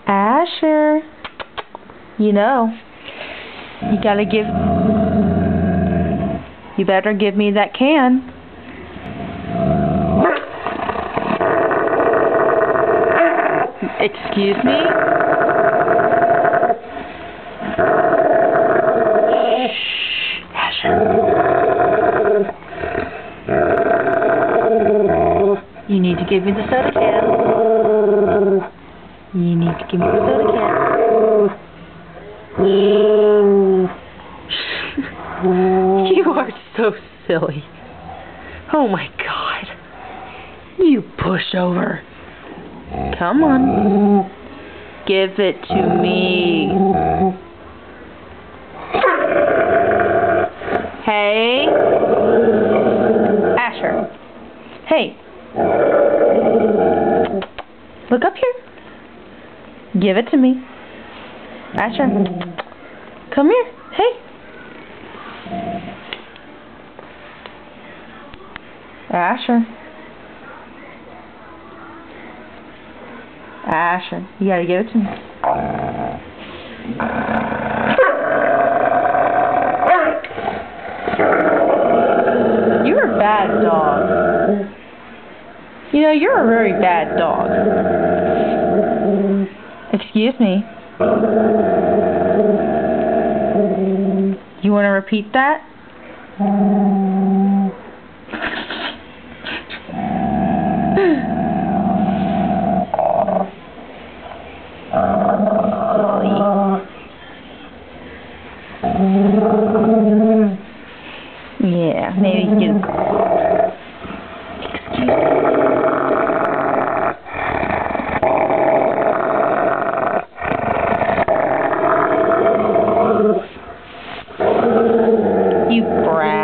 Asher, you know, you gotta give, you better give me that can. Excuse me? Shh, Asher. You need to give me the soda can. You need to give me the soda can. You are so silly. Oh my God. You pushover. Come on. Give it to me. Hey. Asher. Hey. Look up here. Give it to me. Asher. Come here. Hey. Asher. Asher, you gotta give it to me. You're a bad dog. You know, you're a very bad dog. Excuse me. You want to repeat that? Yeah, maybe you can. Excuse me. You brat.